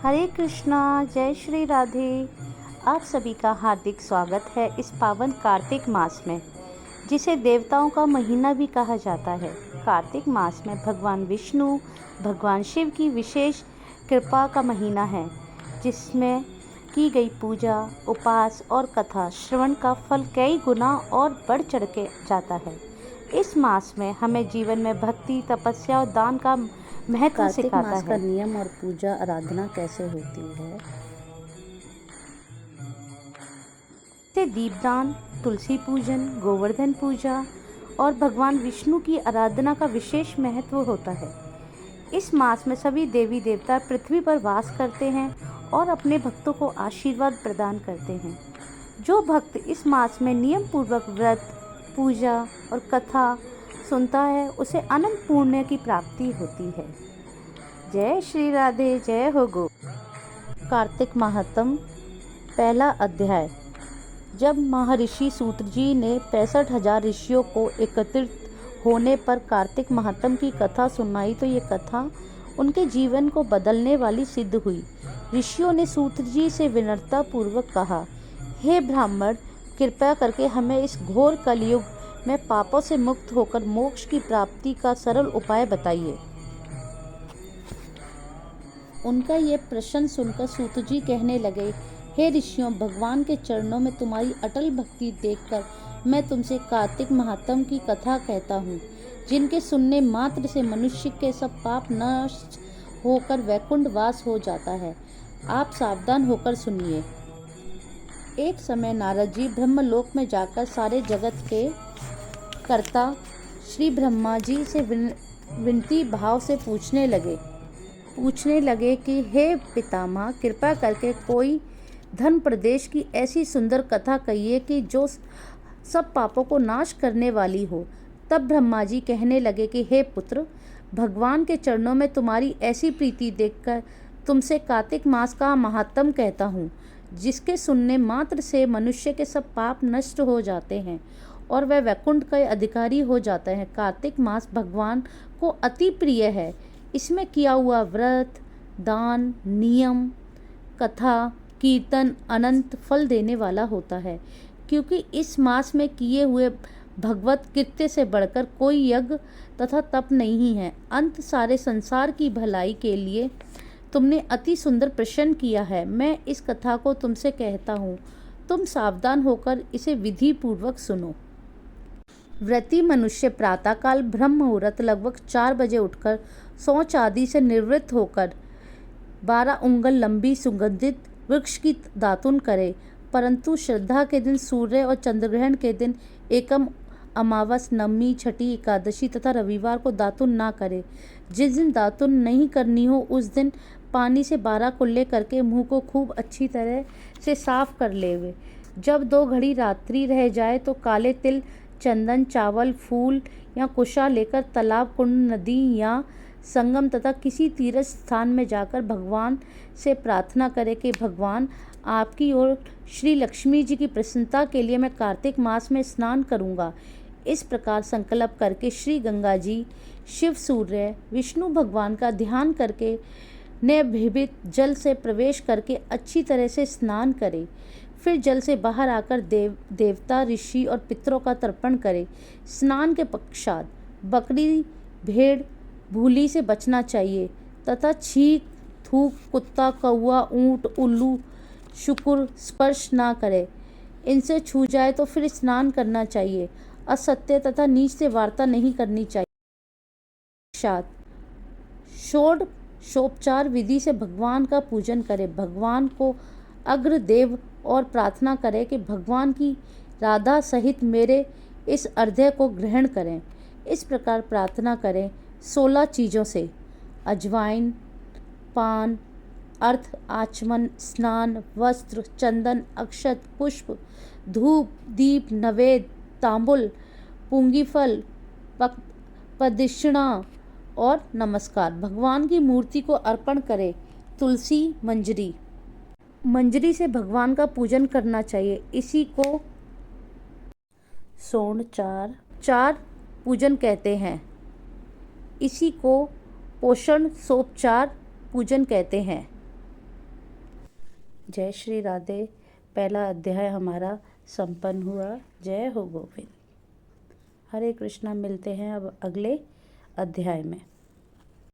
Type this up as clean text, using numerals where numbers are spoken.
हरे कृष्णा, जय श्री राधे। आप सभी का हार्दिक स्वागत है इस पावन कार्तिक मास में, जिसे देवताओं का महीना भी कहा जाता है। कार्तिक मास में भगवान विष्णु, भगवान शिव की विशेष कृपा का महीना है, जिसमें की गई पूजा, उपास और कथा श्रवण का फल कई गुना और बढ़ चढ़ के जाता है। इस मास में हमें जीवन में भक्ति, तपस्या और दान का महत्व कार्तिक सिखाता मास का है। नियम और पूजा आराधना कैसे होती है? से दीपदान, तुलसी पूजन, गोवर्धन पूजा और भगवान विष्णु की आराधना का विशेष महत्व होता है। इस मास में सभी देवी देवता पृथ्वी पर वास करते हैं और अपने भक्तों को आशीर्वाद प्रदान करते हैं। जो भक्त इस मास में नियम पूर्वक व्रत, पूजा और कथा सुनता है, उसे अनंत पुण्य की प्राप्ति होती है। जय श्री राधे, जय हो गो। कार्तिक महात्म, पहला अध्याय। जब महर्षि सूत जी ने 65,000 ऋषियों को एकत्रित होने पर कार्तिक महात्म की कथा सुनाई तो ये कथा उनके जीवन को बदलने वाली सिद्ध हुई। ऋषियों ने सूत जी से विनम्रता पूर्वक कहा, हे ब्राह्मण, कृपया करके हमें इस घोर कलयुग में पापों से मुक्त होकर मोक्ष की प्राप्ति का सरल उपाय बताइए। उनका ये प्रश्न सुनकर सूत जी कहने लगे, हे ऋषियों, भगवान के चरणों में तुम्हारी अटल भक्ति देखकर मैं तुमसे कार्तिक महात्म की कथा कहता हूँ, जिनके सुनने मात्र से मनुष्य के सब पाप नष्ट होकर वैकुंठ वास हो जाता है। आप सावधान होकर सुनिए। एक समय नारद जी ब्रह्मलोक में जाकर सारे जगत के कर्ता श्री ब्रह्मा जी से विनती भाव से पूछने लगे कि हे पितामह, कृपा करके कोई धन प्रदेश की ऐसी सुंदर कथा कहिए कि जो सब पापों को नाश करने वाली हो। तब ब्रह्मा जी कहने लगे कि हे पुत्र, भगवान के चरणों में तुम्हारी ऐसी प्रीति देखकर तुमसे कार्तिक मास का महात्म कहता हूँ, जिसके सुनने मात्र से मनुष्य के सब पाप नष्ट हो जाते हैं और वह वैकुंठ के अधिकारी हो जाते हैं। कार्तिक मास भगवान को अति प्रिय है। इसमें किया हुआ व्रत, दान, नियम, कथा, कीर्तन अनंत फल देने वाला होता है, क्योंकि इस मास में किए हुए भगवत कृत्य से बढ़कर कोई यज्ञ तथा तप नहीं है। अंत सारे संसार की भलाई के लिए तुमने अति सुंदर प्रश्न किया है। मैं इस कथा को तुमसे कहता हूँ, तुम सावधान होकर इसे विधि पूर्वक सुनो। व्रती मनुष्य प्रातःकाल ब्रह्म मुहूर्त लगभग 4 बजे उठकर शौच आदि से निवृत्त होकर 12 उंगल लंबी सुगंधित वृक्ष की दातुन करे, परंतु श्रद्धा के दिन, सूर्य और चंद्रग्रहण के दिन, एकम अमावस, नवमी, छठी, एकादशी तथा रविवार को दातुन ना करे। जिस दिन दातुन नहीं करनी हो, उस दिन पानी से 12 कुल्ले करके मुंह को खूब अच्छी तरह से साफ कर लेवे। जब 2 घड़ी रात्रि रह जाए तो काले तिल, चंदन, चावल, फूल या कुशा लेकर तालाब, कुंड, नदी या संगम तथा किसी तीर्थ स्थान में जाकर भगवान से प्रार्थना करें कि भगवान, आपकी और श्री लक्ष्मी जी की प्रसन्नता के लिए मैं कार्तिक मास में स्नान करूंगा। इस प्रकार संकल्प करके श्री गंगा जी, शिव, सूर्य, विष्णु भगवान का ध्यान करके निर्भीत जल से प्रवेश करके अच्छी तरह से स्नान करें। फिर जल से बाहर आकर देवता, ऋषि और पितरों का तर्पण करें। स्नान के पश्चात बकरी, भेड़, भूली से बचना चाहिए तथा छींक, थूक, कुत्ता, कौवा, ऊंट, उल्लू, शुकुर स्पर्श ना करे। इनसे छू जाए तो फिर स्नान करना चाहिए। असत्य तथा नीच से वार्ता नहीं करनी चाहिए। षोडशोपचार विधि से भगवान का पूजन करें। भगवान को अग्र देव और प्रार्थना करें कि भगवान की राधा सहित मेरे इस अर्घ्य को ग्रहण करें। इस प्रकार प्रार्थना करें 16 चीज़ों से: अजवाइन, पान, अर्थ, आचमन, स्नान, वस्त्र, चंदन, अक्षत, पुष्प, धूप, दीप, नवेद, तांबुल, पुंगीफल, प्रदक्षिणा और नमस्कार। भगवान की मूर्ति को अर्पण करें। तुलसी, मंजरी से भगवान का पूजन करना चाहिए। इसी को षोडशोपचार पूजन कहते हैं। इसी को पोषण सोपचार पूजन कहते हैं। जय श्री राधे। पहला अध्याय हमारा संपन्न हुआ। जय हो गोविंद। हरे कृष्णा। मिलते हैं अब अगले अध्याय में।